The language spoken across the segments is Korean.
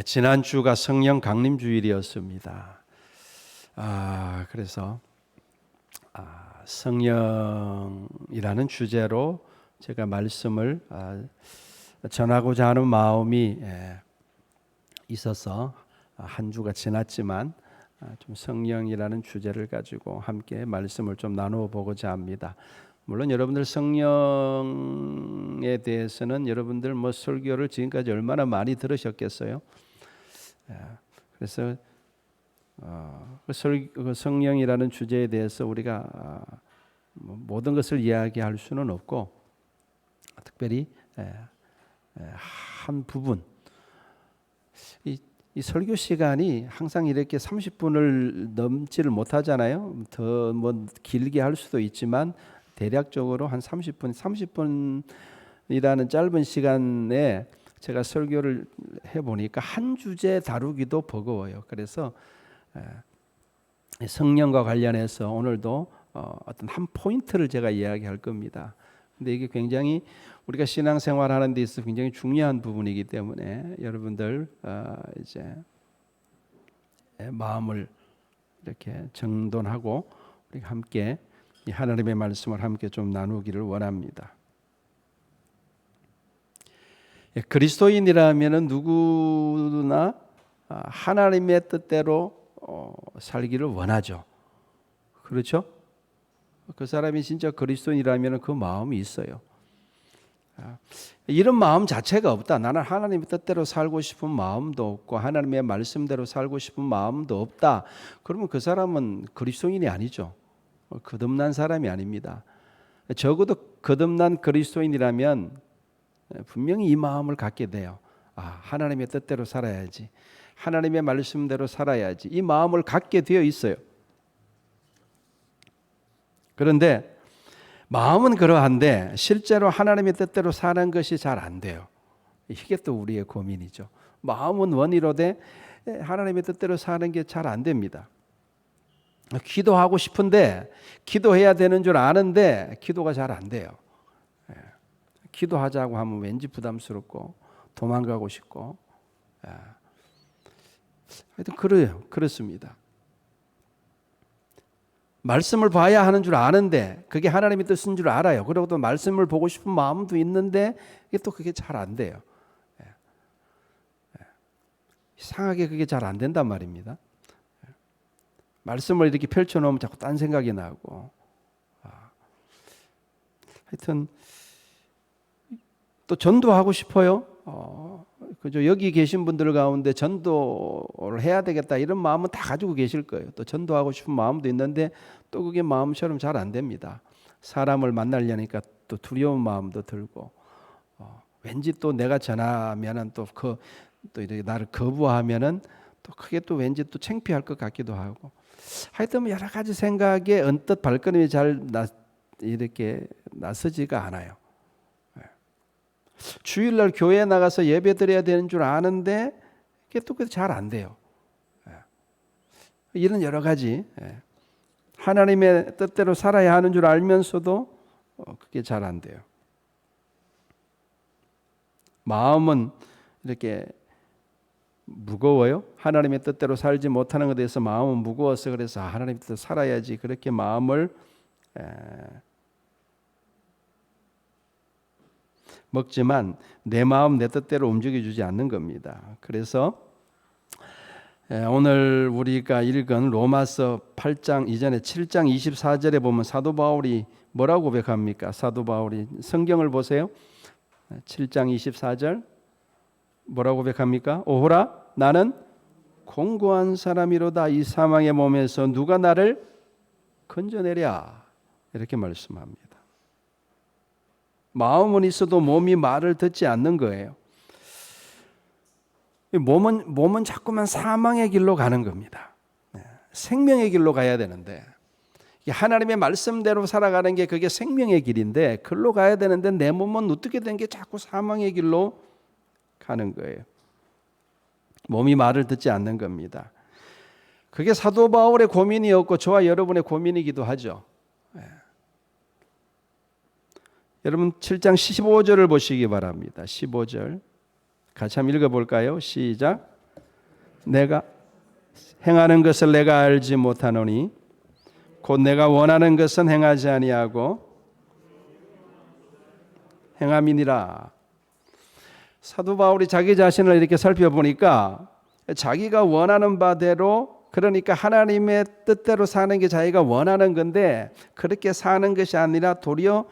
지난주가 성령 강림 주일이었습니다. 그래서 성령이라는 주제로 제가 말씀을 전하고자 하는 마음이 있어서 한 주가 지났지만 좀 성령이라는 주제를 가지고 함께 말씀을 좀 나누어 보고자 합니다. 물론 여러분들 성령에 대해서는 여러분들 설교를 지금까지 얼마나 많이 들으셨겠어요? 그래서 성령이라는 주제에 대해서 우리가 모든 것을 이야기할 수는 없고, 특별히 한 부분, 이 설교 시간이 항상 이렇게 30분을 넘지를 못하잖아요. 더 길게 할 수도 있지만 대략적으로 한 30분이라는 짧은 시간에 제가 설교를 해보니까 한 주제 다루기도 버거워요. 그래서 성령과 관련해서 오늘도 어떤 한 포인트를 제가 이야기할 겁니다. 근데 이게 굉장히 우리가 신앙생활 하는 데 있어서 굉장히 중요한 부분이기 때문에 여러분들 이제 마음을 이렇게 정돈하고 우리 함께 이 하나님의 말씀을 함께 좀 나누기를 원합니다. 그리스도인이라면은 누구나 하나님의 뜻대로 살기를 원하죠. 그렇죠? 그 사람이 진짜 그리스도인이라면 그 마음이 있어요. 이런 마음 자체가 없다. 나는 하나님의 뜻대로 살고 싶은 마음도 없고 하나님의 말씀대로 살고 싶은 마음도 없다. 그러면 그 사람은 그리스도인이 아니죠. 거듭난 사람이 아닙니다. 적어도 거듭난 그리스도인이라면 분명히 이 마음을 갖게 돼요. 하나님의 뜻대로 살아야지. 하나님의 말씀대로 살아야지. 이 마음을 갖게 되어 있어요. 그런데 마음은 그러한데 실제로 하나님의 뜻대로 사는 것이 잘 안 돼요. 이게 또 우리의 고민이죠. 마음은 원이로되 하나님의 뜻대로 사는 게 잘 안 됩니다. 기도하고 싶은데 기도해야 되는 줄 아는데 기도가 잘 안 돼요. 기도하자고 하면 왠지 부담스럽고 도망가고 싶고 하여튼 그렇습니다. 말씀을 봐야 하는 줄 아는데 그게 하나님의 뜻인 줄 알아요. 그리고 또 말씀을 보고 싶은 마음도 있는데 그게 잘 안 돼요. 이상하게 그게 잘 안 된단 말입니다. 말씀을 이렇게 펼쳐놓으면 자꾸 딴 생각이 나고 하여튼 또 전도하고 싶어요. 그죠? 여기 계신 분들 가운데 전도를 해야 되겠다 이런 마음은 다 가지고 계실 거예요. 또 전도하고 싶은 마음도 있는데 또 그게 마음처럼 잘 안 됩니다. 사람을 만나려니까 또 두려운 마음도 들고 왠지 또 내가 전하면은 또 이렇게 나를 거부하면은 또 크게 또 왠지 또 창피할 것 같기도 하고 하여튼 여러 가지 생각에 언뜻 발걸음이 이렇게 나서지가 않아요. 주일날 교회에 나가서 예배 드려야 되는 줄 아는데 그게 또 잘 안 돼요. 이런 여러 가지 하나님의 뜻대로 살아야 하는 줄 알면서도 그게 잘 안 돼요. 마음은 이렇게 무거워요. 하나님의 뜻대로 살지 못하는 것에 대해서 마음은 무거워서 그래서 하나님의 뜻대로 살아야지 그렇게 마음을 먹지만 내 마음 내 뜻대로 움직여주지 않는 겁니다. 그래서 오늘 우리가 읽은 로마서 8장 이전에 7장 24절에 보면 사도 바울이 뭐라고 고백합니까? 사도 바울이 성경을 보세요. 7장 24절 뭐라고 고백합니까? 오호라 나는 공고한 사람이로다. 이 사망의 몸에서 누가 나를 건져내랴. 이렇게 말씀합니다. 마음은 있어도 몸이 말을 듣지 않는 거예요. 몸은 자꾸만 사망의 길로 가는 겁니다. 생명의 길로 가야 되는데 하나님의 말씀대로 살아가는 게 그게 생명의 길인데 그걸로 가야 되는데 내 몸은 어떻게 된 게 자꾸 사망의 길로 가는 거예요. 몸이 말을 듣지 않는 겁니다. 그게 사도 바울의 고민이었고 저와 여러분의 고민이기도 하죠. 여러분 7장 15절을 보시기 바랍니다. 15절 같이 한번 읽어볼까요? 시작. 내가 행하는 것을 내가 알지 못하노니 곧 내가 원하는 것은 행하지 아니하고 행함이니라. 사도 바울이 자기 자신을 이렇게 살펴보니까 자기가 원하는 바대로, 그러니까 하나님의 뜻대로 사는 게 자기가 원하는 건데 그렇게 사는 것이 아니라 도리어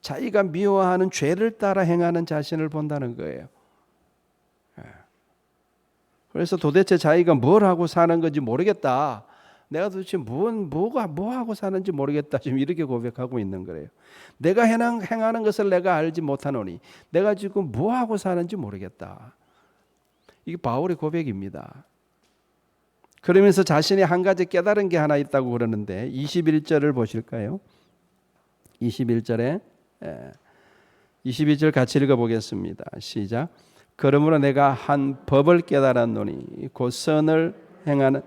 자기가 미워하는 죄를 따라 행하는 자신을 본다는 거예요. 그래서 도대체 자기가 뭘 하고 사는 건지 모르겠다. 내가 도대체 뭐 하고 사는지 모르겠다. 지금 이렇게 고백하고 있는 거예요. 내가 행하는 것을 내가 알지 못하노니 내가 지금 뭐 하고 사는지 모르겠다. 이게 바울의 고백입니다. 그러면서 자신이 한 가지 깨달은 게 하나 있다고 그러는데 21절을 보실까요? 21절에 21절 같이 읽어보겠습니다. 시작. 그러므로 내가 한 법을 깨달았노니 곧 선을 행하는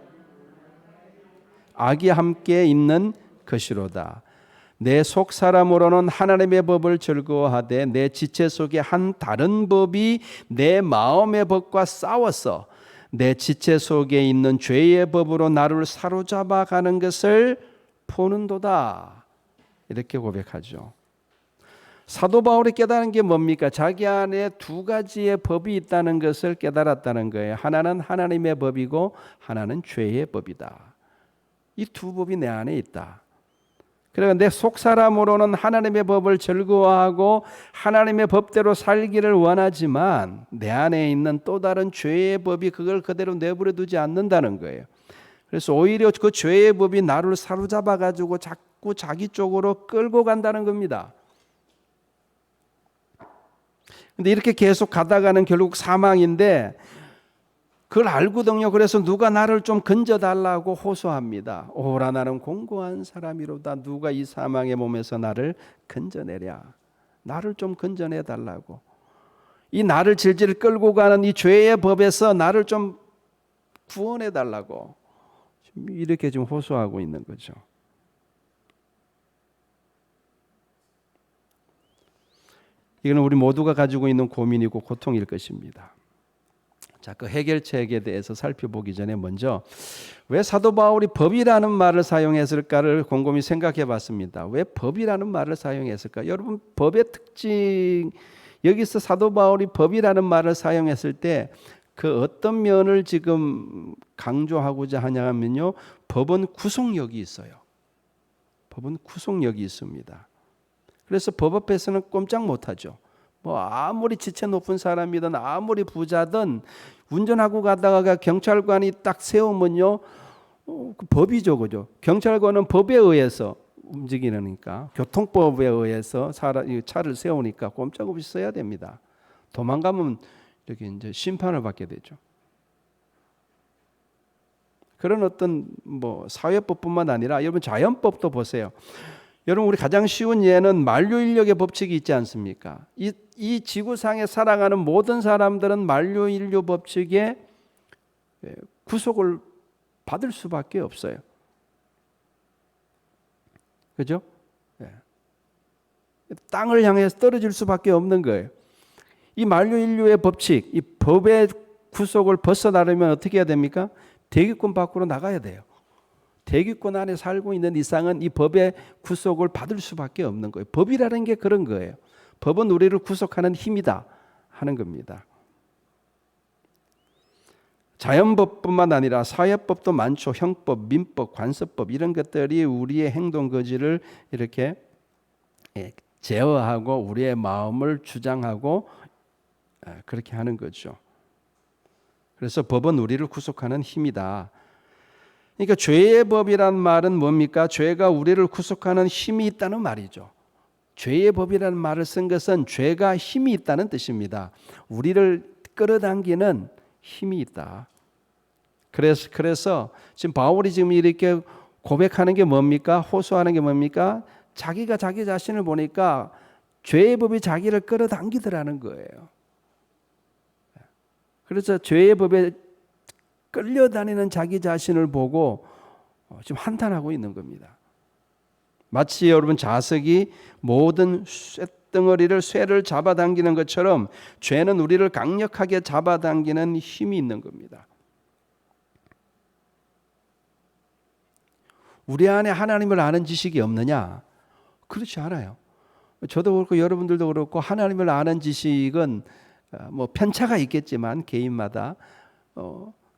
악이 함께 있는 것이로다. 내 속 사람으로는 하나님의 법을 즐거워하되 내 지체 속에 한 다른 법이 내 마음의 법과 싸워서 내 지체 속에 있는 죄의 법으로 나를 사로잡아 가는 것을 보는도다. 이렇게 고백하죠. 사도 바울이 깨달은 게 뭡니까? 자기 안에 두 가지의 법이 있다는 것을 깨달았다는 거예요. 하나는 하나님의 법이고 하나는 죄의 법이다. 이 두 법이 내 안에 있다. 그러니까 내 속 사람으로는 하나님의 법을 즐거워하고 하나님의 법대로 살기를 원하지만 내 안에 있는 또 다른 죄의 법이 그걸 그대로 내버려 두지 않는다는 거예요. 그래서 오히려 그 죄의 법이 나를 사로잡아 가지고 자꾸 자기 쪽으로 끌고 간다는 겁니다. 근데 이렇게 계속 가다가는 결국 사망인데 그걸 알거든요. 그래서 누가 나를 좀 건져달라고 호소합니다. 오라 나는 공고한 사람이로다. 누가 이 사망의 몸에서 나를 건져내랴. 나를 좀 건져내달라고. 이 나를 질질 끌고 가는 이 죄의 법에서 나를 좀 구원해달라고. 이렇게 좀 호소하고 있는 거죠. 이거는 우리 모두가 가지고 있는 고민이고 고통일 것입니다. 자, 그 해결책에 대해서 살펴보기 전에 먼저 왜 사도 바울이 법이라는 말을 사용했을까를 곰곰이 생각해 봤습니다. 왜 법이라는 말을 사용했을까? 여러분, 법의 특징, 여기서 사도 바울이 법이라는 말을 사용했을 때 그 어떤 면을 지금 강조하고자 하냐면요, 법은 구속력이 있어요. 법은 구속력이 있습니다. 그래서 법 앞에서는 꼼짝 못하죠. 뭐 아무리 지체 높은 사람이든 아무리 부자든 운전하고 가다가 경찰관이 딱 세우면요, 그 법이죠, 그죠? 경찰관은 법에 의해서 움직이니까, 교통법에 의해서 차를 세우니까 꼼짝없이 써야 됩니다. 도망가면 이렇게 이제 심판을 받게 되죠. 그런 어떤 뭐 사회법뿐만 아니라 여러분 자연법도 보세요. 여러분, 우리 가장 쉬운 예는 만류인력의 법칙이 있지 않습니까? 이 지구상에 살아가는 모든 사람들은 만류인류 법칙에 구속을 받을 수밖에 없어요. 그죠? 땅을 향해서 떨어질 수밖에 없는 거예요. 이 만류인류의 법칙, 이 법의 구속을 벗어나려면 어떻게 해야 됩니까? 대기권 밖으로 나가야 돼요. 대기권 안에 살고 있는 이상은 이 법의 구속을 받을 수밖에 없는 거예요. 법이라는 게 그런 거예요. 법은 우리를 구속하는 힘이다 하는 겁니다. 자연법뿐만 아니라 사회법도 많죠. 형법, 민법, 관습법 이런 것들이 우리의 행동 거지를 이렇게 제어하고 우리의 마음을 주장하고 그렇게 하는 거죠. 그래서 법은 우리를 구속하는 힘이다. 그러니까 죄의 법이란 말은 뭡니까? 죄가 우리를 구속하는 힘이 있다는 말이죠. 죄의 법이라는 말을 쓴 것은 죄가 힘이 있다는 뜻입니다. 우리를 끌어당기는 힘이 있다. 그래서 지금 바울이 지금 이렇게 고백하는 게 뭡니까? 호소하는 게 뭡니까? 자기가 자기 자신을 보니까 죄의 법이 자기를 끌어당기더라는 거예요. 그래서 죄의 법에 끌려다니는 자기 자신을 보고 지금 한탄하고 있는 겁니다. 마치 여러분 자석이 모든 쇳덩어리를 쇠를 잡아당기는 것처럼 죄는 우리를 강력하게 잡아당기는 힘이 있는 겁니다. 우리 안에 하나님을 아는 지식이 없느냐? 그렇지 않아요. 저도 그렇고 여러분들도 그렇고 하나님을 아는 지식은 뭐 편차가 있겠지만 개인마다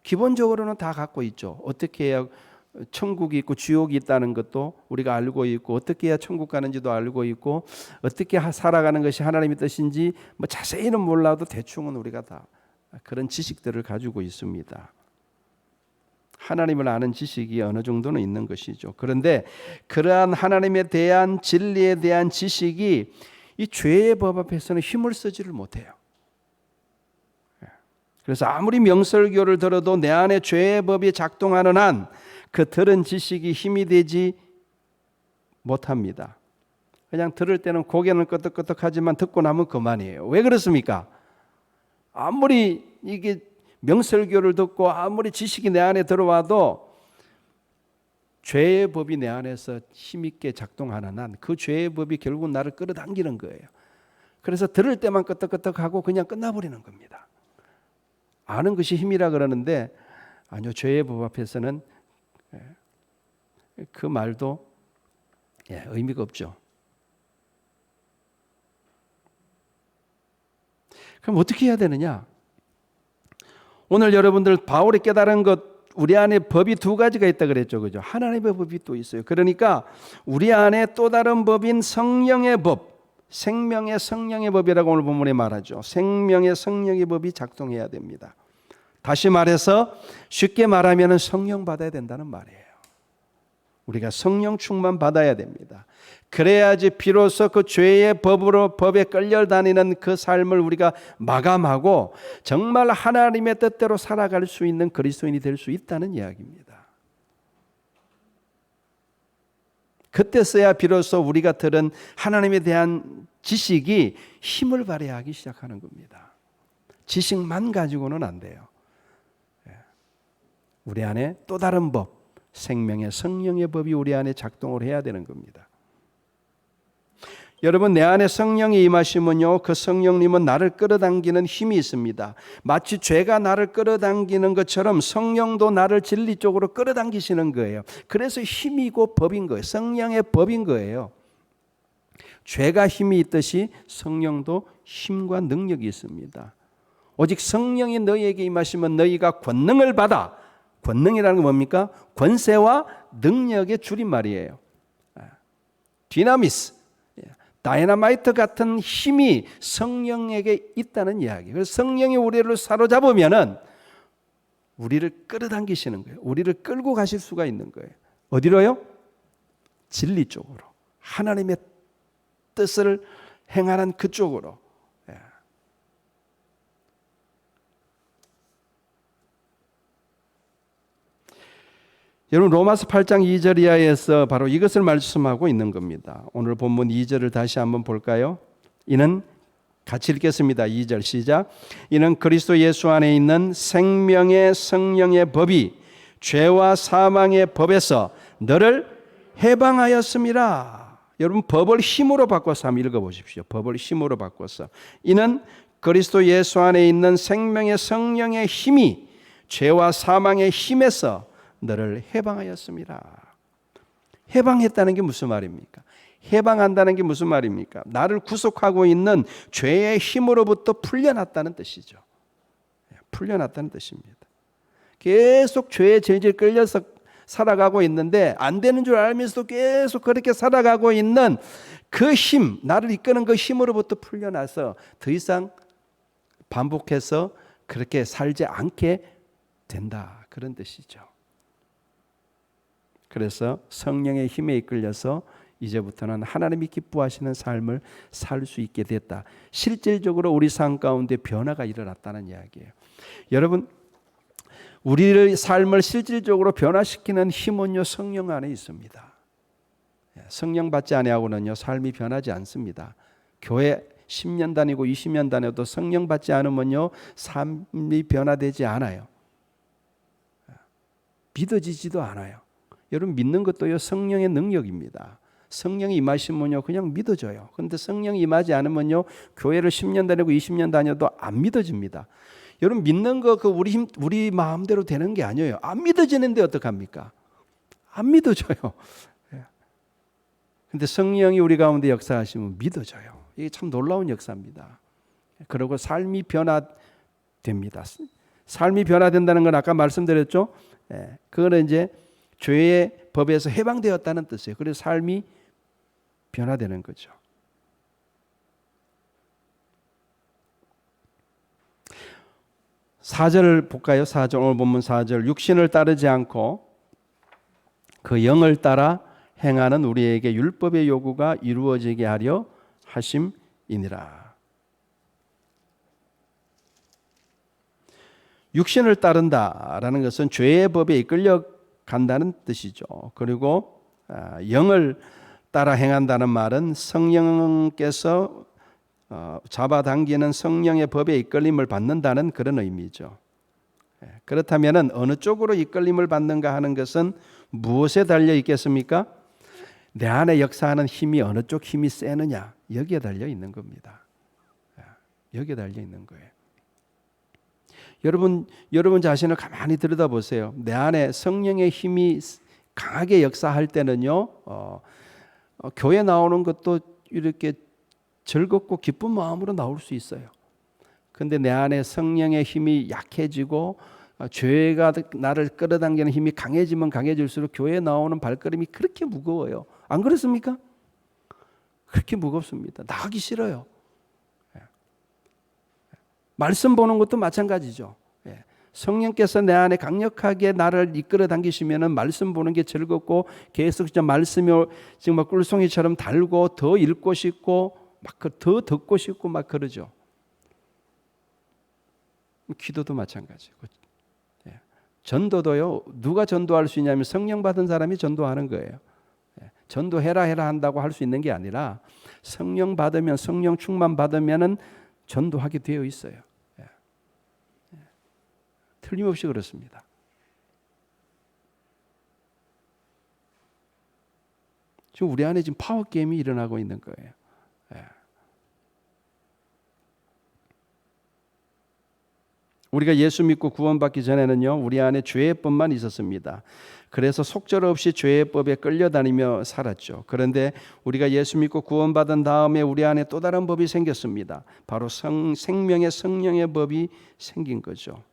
기본적으로는 다 갖고 있죠. 어떻게 해야 천국이 있고 지옥이 있다는 것도 우리가 알고 있고, 어떻게 해야 천국 가는지도 알고 있고, 어떻게 살아가는 것이 하나님의 뜻인지 뭐 자세히는 몰라도 대충은 우리가 다 그런 지식들을 가지고 있습니다. 하나님을 아는 지식이 어느 정도는 있는 것이죠. 그런데 그러한 하나님에 대한 진리에 대한 지식이 이 죄의 법 앞에서는 힘을 쓰지를 못해요. 그래서 아무리 명설교를 들어도 내 안에 죄의 법이 작동하는 한 그 들은 지식이 힘이 되지 못합니다. 그냥 들을 때는 고개는 끄덕끄덕하지만 듣고 나면 그만이에요. 왜 그렇습니까? 아무리 이게 명설교를 듣고 아무리 지식이 내 안에 들어와도 죄의 법이 내 안에서 힘있게 작동하는 한 그 죄의 법이 결국 나를 끌어당기는 거예요. 그래서 들을 때만 끄덕끄덕하고 그냥 끝나버리는 겁니다. 아는 것이 힘이라 그러는데 아니요, 죄의 법 앞에서는 그 말도 의미가 없죠. 그럼 어떻게 해야 되느냐? 오늘 여러분들 바울이 깨달은 것, 우리 안에 법이 두 가지가 있다 그랬죠, 그죠? 하나님의 법이 또 있어요. 그러니까 우리 안에 또 다른 법인 성령의 법, 생명의 성령의 법이라고 오늘 본문에 말하죠. 생명의 성령의 법이 작동해야 됩니다. 다시 말해서 쉽게 말하면 성령 받아야 된다는 말이에요. 우리가 성령 충만 받아야 됩니다. 그래야지 비로소 그 죄의 법에 끌려다니는 그 삶을 우리가 마감하고 정말 하나님의 뜻대로 살아갈 수 있는 그리스도인이 될 수 있다는 이야기입니다. 그때서야 비로소 우리가 들은 하나님에 대한 지식이 힘을 발휘하기 시작하는 겁니다. 지식만 가지고는 안 돼요. 우리 안에 또 다른 법, 생명의 성령의 법이 우리 안에 작동을 해야 되는 겁니다. 여러분, 내 안에 성령이 임하시면요, 그 성령님은 나를 끌어당기는 힘이 있습니다. 마치 죄가 나를 끌어당기는 것처럼 성령도 나를 진리 쪽으로 끌어당기시는 거예요. 그래서 힘이고 법인 거예요. 성령의 법인 거예요. 죄가 힘이 있듯이 성령도 힘과 능력이 있습니다. 오직 성령이 너희에게 임하시면 너희가 권능을 받아. 권능이라는 건 뭡니까? 권세와 능력의 줄임말이에요. 디나미스, 다이너마이트 같은 힘이 성령에게 있다는 이야기. 그래서 성령이 우리를 사로잡으면은 우리를 끌어당기시는 거예요. 우리를 끌고 가실 수가 있는 거예요. 어디로요? 진리 쪽으로. 하나님의 뜻을 행하는 그쪽으로. 여러분, 로마서 8장 2절 이하에서 바로 이것을 말씀하고 있는 겁니다. 오늘 본문 2절을 다시 한번 볼까요? 이는 같이 읽겠습니다. 2절 시작. 이는 그리스도 예수 안에 있는 생명의 성령의 법이 죄와 사망의 법에서 너를 해방하였음이라. 여러분, 법을 힘으로 바꿔서 한번 읽어보십시오. 법을 힘으로 바꿔서. 이는 그리스도 예수 안에 있는 생명의 성령의 힘이 죄와 사망의 힘에서 너를 해방하였습니다. 해방했다는 게 무슨 말입니까? 해방한다는 게 무슨 말입니까? 나를 구속하고 있는 죄의 힘으로부터 풀려났다는 뜻이죠. 풀려났다는 뜻입니다. 계속 죄의 질질 끌려서 살아가고 있는데 안 되는 줄 알면서도 계속 그렇게 살아가고 있는 그 힘, 나를 이끄는 그 힘으로부터 풀려나서 더 이상 반복해서 그렇게 살지 않게 된다. 그런 뜻이죠. 그래서 성령의 힘에 이끌려서 이제부터는 하나님이 기뻐하시는 삶을 살 수 있게 됐다. 실질적으로 우리 삶 가운데 변화가 일어났다는 이야기예요. 여러분, 우리의 삶을 실질적으로 변화시키는 힘은요, 성령 안에 있습니다. 성령 받지 아니하고는요, 삶이 변하지 않습니다. 교회 10년 다니고 20년 다녀도 성령 받지 않으면요, 삶이 변화되지 않아요. 믿어지지도 않아요. 여러분, 믿는 것도요, 성령의 능력입니다. 성령이 임하시면요, 그냥 믿어져요. 그런데 성령이 임하지 않으면요, 교회를 10년 다니고 20년 다녀도 안 믿어집니다. 여러분, 믿는 거 우리 마음대로 되는 게 아니에요. 안 믿어지는데 어떡합니까? 안 믿어져요. 근데 성령이 우리 가운데 역사하시면 믿어져요. 이게 참 놀라운 역사입니다. 그리고 삶이 변화됩니다. 삶이 변화된다는 건 아까 말씀드렸죠. 그거는 이제 죄의 법에서 해방되었다는 뜻이에요. 그래서 삶이 변화되는 거죠. 사절을 볼까요? 4절, 오늘 본문 4절. 육신을 따르지 않고 그 영을 따라 행하는 우리에게 율법의 요구가 이루어지게 하려 하심이니라. 육신을 따른다라는 것은 죄의 법에 이끌려 간다는 뜻이죠. 그리고 영을 따라 행한다는 말은 성령께서 잡아당기는 성령의 법에 이끌림을 받는다는 그런 의미죠. 그렇다면 어느 쪽으로 이끌림을 받는가 하는 것은 무엇에 달려 있겠습니까? 내 안에 역사하는 힘이 어느 쪽 힘이 세느냐, 여기에 달려 있는 겁니다. 여기에 달려 있는 거예요. 여러분 자신을 가만히 들여다보세요. 내 안에 성령의 힘이 강하게 역사할 때는요, 교회 나오는 것도 이렇게 즐겁고 기쁜 마음으로 나올 수 있어요. 근데 내 안에 성령의 힘이 약해지고 죄가 나를 끌어당기는 힘이 강해지면 강해질수록 교회에 나오는 발걸음이 그렇게 무거워요. 안 그렇습니까? 그렇게 무겁습니다. 나가기 싫어요. 말씀 보는 것도 마찬가지죠. 성령께서 내 안에 강력하게 나를 이끌어 당기시면은 말씀 보는 게 즐겁고 계속 진짜 말씀이 정말 꿀송이처럼 달고 더 읽고 싶고 막 더 듣고 싶고 막 그러죠. 기도도 마찬가지고. 전도도요. 누가 전도할 수 있냐면 성령 받은 사람이 전도하는 거예요. 전도해라 한다고 할 수 있는 게 아니라 성령 받으면 성령 충만 받으면은 전도하게 되어 있어요. 틀림없이 그렇습니다. 지금 우리 안에 지금 파워 게임이 일어나고 있는 거예요. 우리가 예수 믿고 구원받기 전에는요, 우리 안에 죄의 법만 있었습니다. 그래서 속절없이 죄의 법에 끌려다니며 살았죠. 그런데 우리가 예수 믿고 구원받은 다음에 우리 안에 또 다른 법이 생겼습니다. 바로 생명의 성령의 법이 생긴 거죠.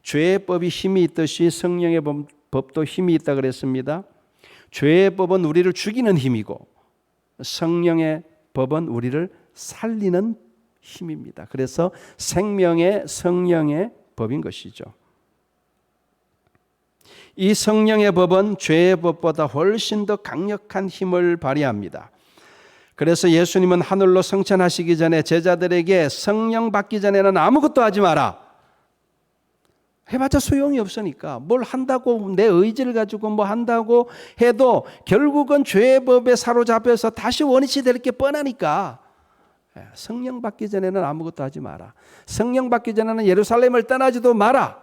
죄의 법이 힘이 있듯이 성령의 법도 힘이 있다 그랬습니다. 죄의 법은 우리를 죽이는 힘이고 성령의 법은 우리를 살리는 힘입니다. 그래서 생명의 성령의 법인 것이죠. 이 성령의 법은 죄의 법보다 훨씬 더 강력한 힘을 발휘합니다. 그래서 예수님은 하늘로 승천하시기 전에 제자들에게 성령 받기 전에는 아무것도 하지 마라. 해봤자 소용이 없으니까 뭘 한다고 내 의지를 가지고 뭐 한다고 해도 결국은 죄의 법에 사로잡혀서 다시 원위치 될 게 뻔하니까 성령 받기 전에는 아무것도 하지 마라. 성령 받기 전에는 예루살렘을 떠나지도 마라.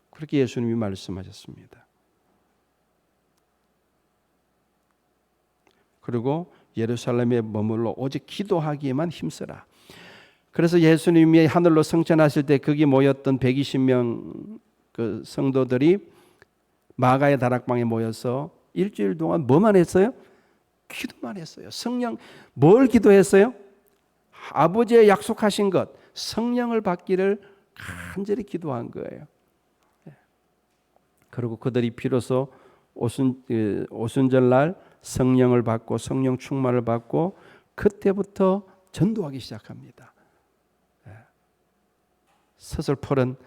그렇게 예수님이 말씀하셨습니다. 그리고 예루살렘에 머물러 오직 기도하기에만 힘쓰라. 그래서 예수님이 하늘로 승천하실 때 거기 모였던 120명 그 성도들이 마가의 다락방에 모여서 일주일 동안 뭐만 했어요? 기도만 했어요. 성령 뭘 기도했어요? 아버지의 약속하신 것 성령을 받기를 간절히 기도한 거예요. 그리고 그들이 비로소 오순절날 성령을 받고 성령 충만을 받고 그때부터 전도하기 시작합니다. 서슬퍼런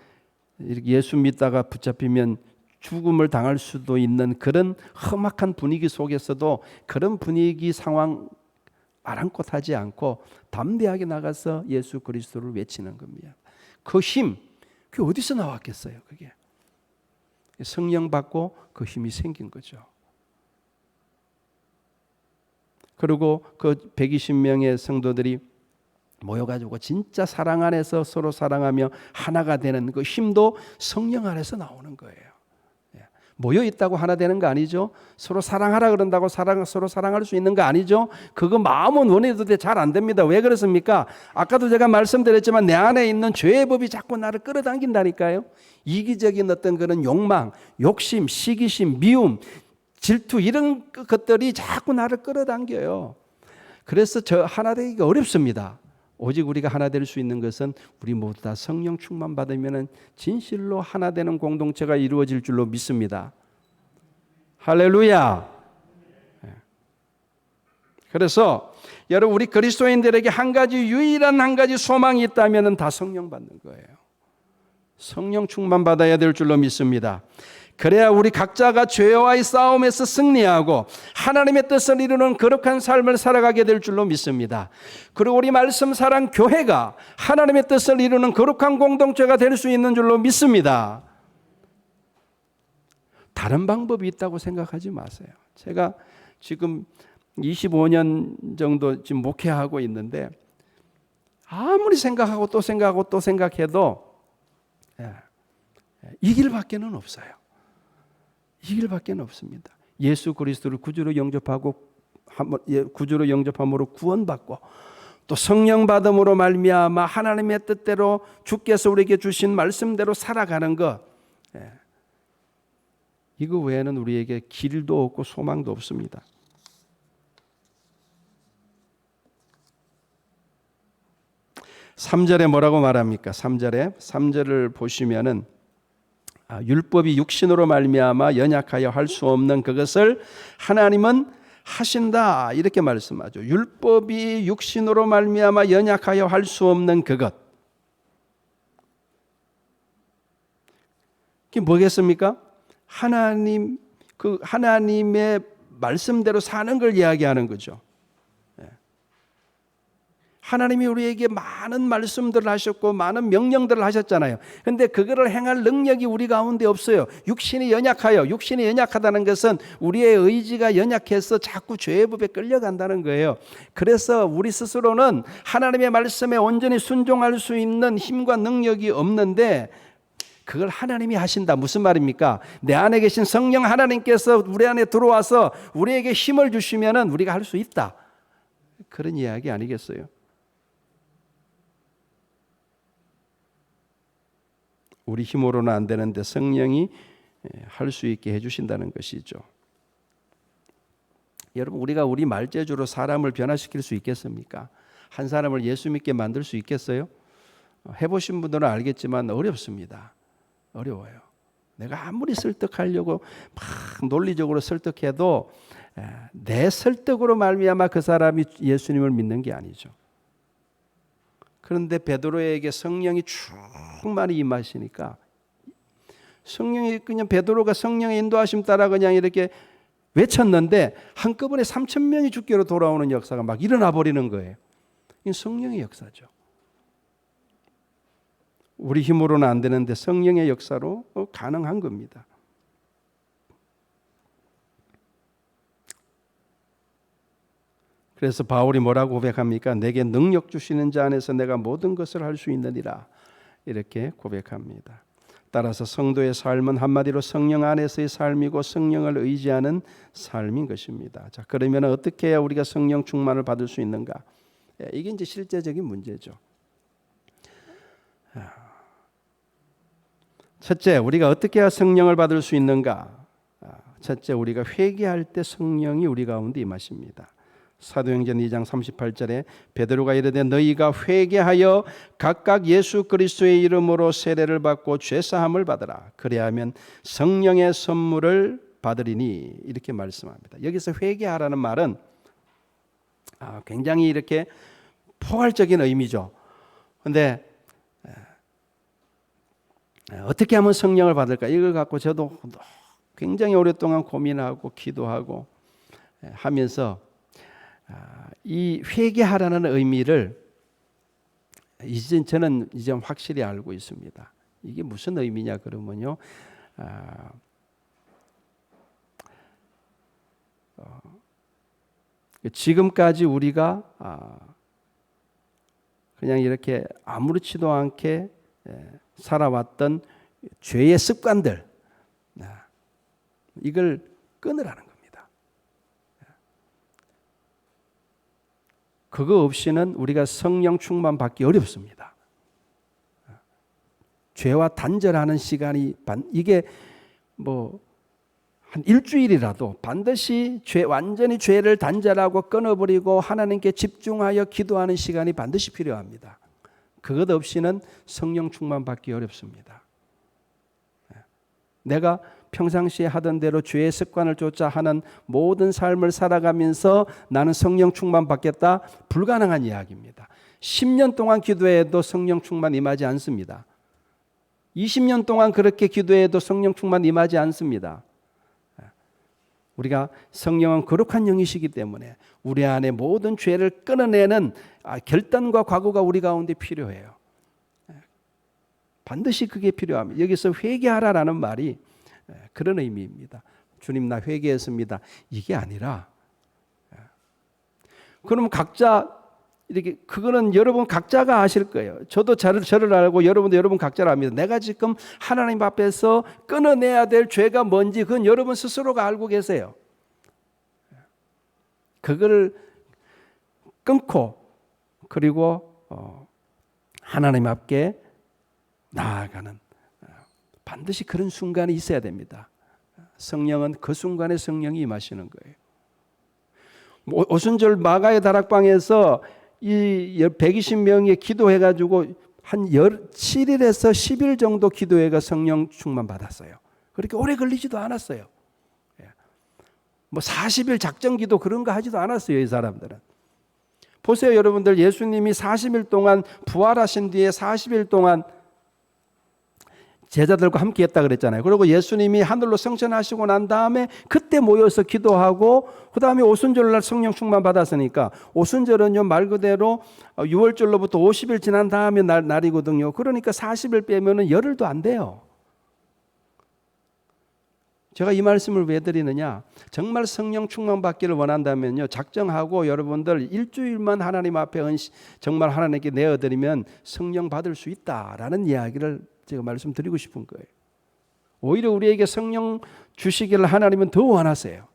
예수 믿다가 붙잡히면 죽음을 당할 수도 있는 그런 험악한 분위기 속에서도 그런 분위기 상황 아랑곳하지 않고 담대하게 나가서 예수 그리스도를 외치는 겁니다. 그 힘, 그게 어디서 나왔겠어요? 그게 성령 받고 그 힘이 생긴 거죠. 그리고 그 120명의 성도들이 모여가지고 진짜 사랑 안에서 서로 사랑하며 하나가 되는 그 힘도 성령 안에서 나오는 거예요. 모여 있다고 하나 되는 거 아니죠? 서로 사랑하라 그런다고 서로 사랑할 수 있는 거 아니죠? 그거 마음은 원해도 잘 안 됩니다. 왜 그렇습니까? 아까도 제가 말씀드렸지만 내 안에 있는 죄의 법이 자꾸 나를 끌어당긴다니까요. 이기적인 어떤 그런 욕망, 욕심, 시기심, 미움, 질투 이런 것들이 자꾸 나를 끌어당겨요. 그래서 저 하나 되기가 어렵습니다. 오직 우리가 하나 될 수 있는 것은 우리 모두 다 성령 충만 받으면 진실로 하나 되는 공동체가 이루어질 줄로 믿습니다. 할렐루야. 그래서 여러분 우리 그리스도인들에게 유일한 한 가지 소망이 있다면 다 성령 받는 거예요. 성령 충만 받아야 될 줄로 믿습니다. 그래야 우리 각자가 죄와의 싸움에서 승리하고 하나님의 뜻을 이루는 거룩한 삶을 살아가게 될 줄로 믿습니다. 그리고 우리 말씀 사랑 교회가 하나님의 뜻을 이루는 거룩한 공동체가 될 수 있는 줄로 믿습니다. 다른 방법이 있다고 생각하지 마세요. 제가 지금 25년 정도 지금 목회하고 있는데 아무리 생각하고 또 생각하고 또 생각해도 이 길밖에는 없어요. 이 길밖에는 없습니다. 예수 그리스도를 구주로 영접함으로 구원받고 또 성령 받음으로 말미암아 하나님의 뜻대로 주께서 우리에게 주신 말씀대로 살아가는 것, 이거 외에는 우리에게 길도 없고 소망도 없습니다. (3절에) 뭐라고 말합니까? 3절을 보시면은 율법이 육신으로 말미암아 연약하여 할 수 없는 그것을 하나님은 하신다 이렇게 말씀하죠. 율법이 육신으로 말미암아 연약하여 할 수 없는 그것. 그게 뭐겠습니까? 하나님의 말씀대로 사는 걸 이야기하는 거죠. 하나님이 우리에게 많은 말씀들을 하셨고 많은 명령들을 하셨잖아요. 그런데 그거를 행할 능력이 우리 가운데 없어요. 육신이 연약하다는 것은 우리의 의지가 연약해서 자꾸 죄의 법에 끌려간다는 거예요. 그래서 우리 스스로는 하나님의 말씀에 온전히 순종할 수 있는 힘과 능력이 없는데 그걸 하나님이 하신다. 무슨 말입니까? 내 안에 계신 성령 하나님께서 우리 안에 들어와서 우리에게 힘을 주시면 우리가 할 수 있다. 그런 이야기 아니겠어요? 우리 힘으로는 안 되는데 성령이 할 수 있게 해주신다는 것이죠. 여러분 우리가 우리 말재주로 사람을 변화시킬 수 있겠습니까? 한 사람을 예수 믿게 만들 수 있겠어요? 해보신 분들은 알겠지만 어렵습니다. 어려워요. 내가 아무리 설득하려고 막 논리적으로 설득해도 내 설득으로 말미암아 그 사람이 예수님을 믿는 게 아니죠. 그런데 베드로에게 성령이 충만히 임하시니까 성령이 그냥 베드로가 성령의 인도하심 따라 그냥 이렇게 외쳤는데 한꺼번에 3,000명이 주께로 돌아오는 역사가 막 일어나 버리는 거예요. 이건 성령의 역사죠. 우리 힘으로는 안 되는데 성령의 역사로 가능한 겁니다. 그래서 바울이 뭐라고 고백합니까? 내게 능력 주시는 자 안에서 내가 모든 것을 할 수 있느니라 이렇게 고백합니다. 따라서 성도의 삶은 한마디로 성령 안에서의 삶이고 성령을 의지하는 삶인 것입니다. 자, 그러면 어떻게 해야 우리가 성령 충만을 받을 수 있는가? 이게 이제 실제적인 문제죠. 첫째, 우리가 어떻게 해야 성령을 받을 수 있는가? 첫째, 우리가 회개할 때 성령이 우리 가운데 임하십니다. 사도행전 2장 38절에 베드로가 이르되 너희가 회개하여 각각 예수 그리스도의 이름으로 세례를 받고 죄사함을 받으라. 그래야하면 성령의 선물을 받으리니 이렇게 말씀합니다. 여기서 회개하라는 말은 굉장히 이렇게 포괄적인 의미죠. 그런데 어떻게 하면 성령을 받을까? 이걸 갖고 저도 굉장히 오랫동안 고민하고 기도하고 하면서 이 회개하라는 의미를 저는 이제 확실히 알고 있습니다. 이게 무슨 의미냐 그러면요, 지금까지 우리가 그냥 이렇게 아무렇지도 않게 살아왔던 죄의 습관들, 이걸 끊으라는 겁니다. 그거 없이는 우리가 성령 충만 받기 어렵습니다. 죄와 단절하는 시간이 이게 뭐 한 일주일이라도 반드시 완전히 죄를 단절하고 끊어버리고 하나님께 집중하여 기도하는 시간이 반드시 필요합니다. 그것 없이는 성령 충만 받기 어렵습니다. 내가 평상시에 하던 대로 죄의 습관을 쫓아 하는 모든 삶을 살아가면서 나는 성령 충만 받겠다? 불가능한 이야기입니다. 10년 동안 기도해도 성령 충만 임하지 않습니다. 20년 동안 그렇게 기도해도 성령 충만 임하지 않습니다. 우리가 성령은 거룩한 영이시기 때문에 우리 안에 모든 죄를 끊어내는 결단과 각오가 우리 가운데 필요해요. 반드시 그게 필요합니다. 여기서 회개하라라는 말이 그런 의미입니다. 주님 나 회개했습니다. 이게 아니라 그럼 각자 이렇게 그거는 여러분 각자가 아실 거예요. 저도 저를 알고 여러분도 여러분 각자를 압니다. 내가 지금 하나님 앞에서 끊어내야 될 죄가 뭔지 그건 여러분 스스로가 알고 계세요. 그거를 끊고 그리고 하나님 앞에 나아가는 반드시 그런 순간이 있어야 됩니다. 성령은 그 순간에 성령이 임하시는 거예요. 오순절 마가의 다락방에서 이 120명이 기도해가지고 한 7일에서 10일 정도 기도회가 성령 충만 받았어요. 그렇게 오래 걸리지도 않았어요. 뭐 40일 작정 기도 그런 거 하지도 않았어요. 이 사람들은. 보세요 여러분들, 예수님이 40일 동안 부활하신 뒤에 40일 동안 제자들과 함께 했다 그랬잖아요. 그리고 예수님이 하늘로 승천하시고 난 다음에 그때 모여서 기도하고 그 다음에 오순절날 성령 충만 받았으니까 오순절은요 말 그대로 6월절로부터 50일 지난 다음에 날이거든요. 그러니까 40일 빼면은 열흘도 안 돼요. 제가 이 말씀을 왜 드리느냐, 정말 성령 충만 받기를 원한다면요 작정하고 여러분들 일주일만 하나님 앞에 정말 하나님께 내어드리면 성령 받을 수 있다라는 이야기를 제가 말씀드리고 싶은 거예요. 오히려 우리에게 성령 주시기를 하나님은 더 원하세요.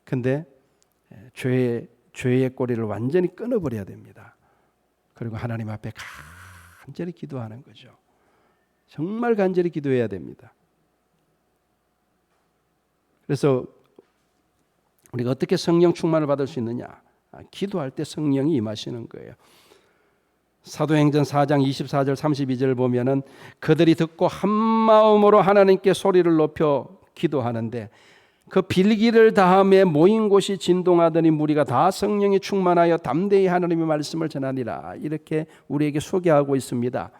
근데 죄의 꼬리를 완전히 끊어버려야 됩니다. 그리고 하나님 앞에 간절히 기도하는 거죠. 정말 간절히 기도해야 됩니다. 그래서 우리가 어떻게 성령 충만을 받을 수 있느냐? 기도할 때 성령이 임하시는 거예요. 사도행전 4장 24절 32절 보면은 그들이 듣고 한 마음으로 하나님께 소리를 높여 기도하는데 그 빌기를 다음에 모인 곳이 진동하더니 무리가 다 성령이 충만하여 담대히 하나님의 말씀을 전하니라. 이렇게 우리에게 소개하고 있습니다.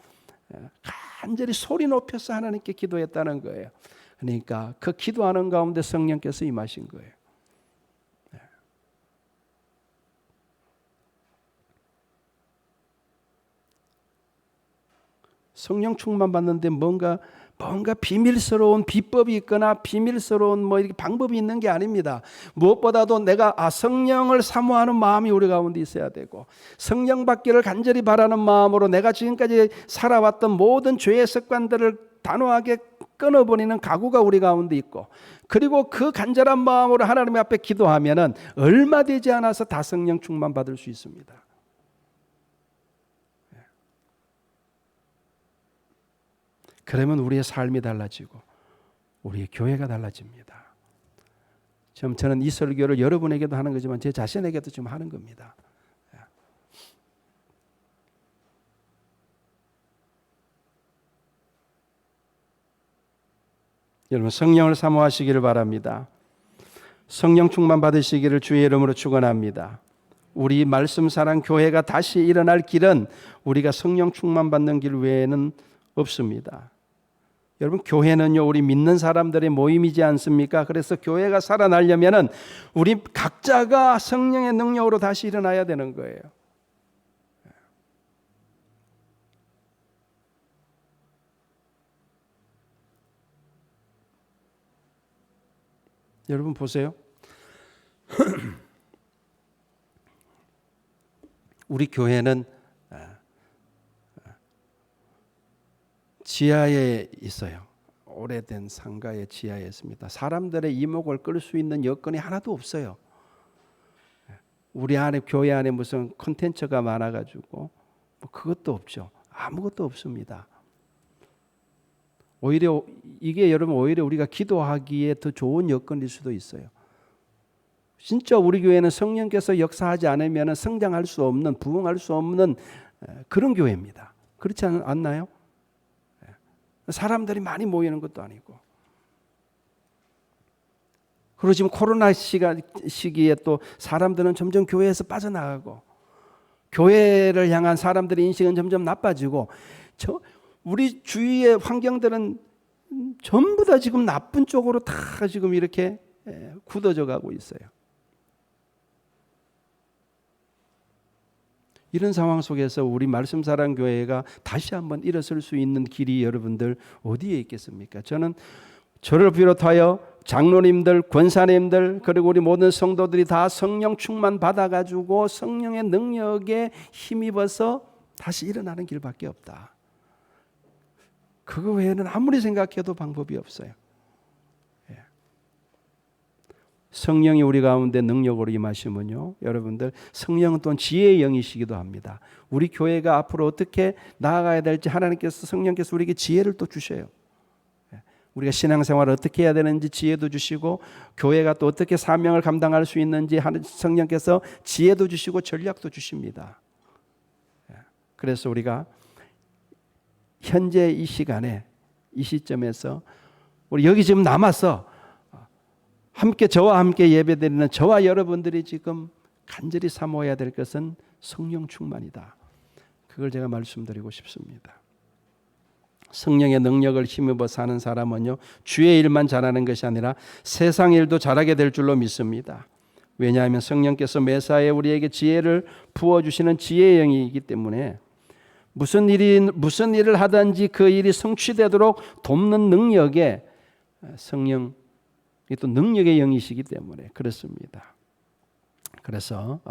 간절히 소리 높여서 하나님께 기도했다는 거예요. 그러니까 그 기도하는 가운데 성령께서 임하신 거예요. 성령 충만 받는데 뭔가 비밀스러운 비법이 있거나 비밀스러운 뭐 이렇게 방법이 있는 게 아닙니다. 무엇보다도 내가 성령을 사모하는 마음이 우리 가운데 있어야 되고 성령 받기를 간절히 바라는 마음으로 내가 지금까지 살아왔던 모든 죄의 습관들을 단호하게 끊어버리는 각오가 우리 가운데 있고 그리고 그 간절한 마음으로 하나님 앞에 기도하면은 얼마 되지 않아서 다 성령 충만 받을 수 있습니다. 그러면 우리의 삶이 달라지고 우리의 교회가 달라집니다. 저는 이 설교를 여러분에게도 하는 거지만 제 자신에게도 지금 하는 겁니다. 여러분 성령을 사모하시기를 바랍니다. 성령 충만 받으시기를 주의 이름으로 축원합니다. 우리 말씀 사랑 교회가 다시 일어날 길은 우리가 성령 충만 받는 길 외에는 없습니다. 여러분 교회는요 우리 믿는 사람들의 모임이지 않습니까? 그래서 교회가 살아나려면은 우리 각자가 성령의 능력으로 다시 일어나야 되는 거예요. 여러분 보세요. 우리 교회는 지하에 있어요. 오래된 상가의 지하에 있습니다. 사람들의 이목을 끌 수 있는 여건이 하나도 없어요. 우리 안에 교회 안에 무슨 콘텐츠가 많아가지고 뭐 그것도 없죠. 아무것도 없습니다. 오히려 이게 여러분 오히려 우리가 기도하기에 더 좋은 여건일 수도 있어요. 진짜 우리 교회는 성령께서 역사하지 않으면 성장할 수 없는, 부흥할 수 없는 그런 교회입니다. 그렇지 않나요? 사람들이 많이 모이는 것도 아니고. 그리고 지금 코로나 시기에 또 사람들은 점점 교회에서 빠져나가고 교회를 향한 사람들의 인식은 점점 나빠지고 우리 주위의 환경들은 전부 다 지금 나쁜 쪽으로 다 지금 이렇게 굳어져 가고 있어요. 이런 상황 속에서 우리 말씀사랑교회가 다시 한번 일어설 수 있는 길이 여러분들 어디에 있겠습니까? 저를 비롯하여 장로님들, 권사님들 그리고 우리 모든 성도들이 다 성령 충만 받아가지고 성령의 능력에 힘입어서 다시 일어나는 길밖에 없다. 그거 외에는 아무리 생각해도 방법이 없어요. 성령이 우리 가운데 능력으로 임하시면요, 여러분들 성령은 또한 지혜의 영이시기도 합니다. 우리 교회가 앞으로 어떻게 나아가야 될지 하나님께서 성령께서 우리에게 지혜를 또 주셔요. 우리가 신앙생활을 어떻게 해야 되는지 지혜도 주시고 교회가 또 어떻게 사명을 감당할 수 있는지 성령께서 지혜도 주시고 전략도 주십니다. 그래서 우리가 현재 이 시간에 이 시점에서 우리 여기 지금 남아서 함께 저와 함께 예배드리는 저와 여러분들이 지금 간절히 사모해야 될 것은 성령 충만이다. 그걸 제가 말씀드리고 싶습니다. 성령의 능력을 힘입어 사는 사람은요, 주의 일만 잘하는 것이 아니라 세상 일도 잘하게 될 줄로 믿습니다. 왜냐하면 성령께서 매사에 우리에게 지혜를 부어주시는 지혜의 영이기 때문에 무슨 일을 하든지 그 일이 성취되도록 돕는 능력에 성령 또 능력의 영이시기 때문에 그렇습니다. 그래서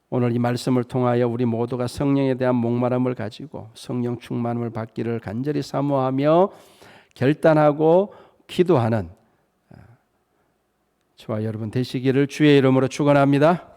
오늘 이 말씀을 통하여 우리 모두가 성령에 대한 목마름을 가지고 성령 충만을 받기를 간절히 사모하며 결단하고 기도하는 저와 여러분 되시기를 주의 이름으로 축원합니다.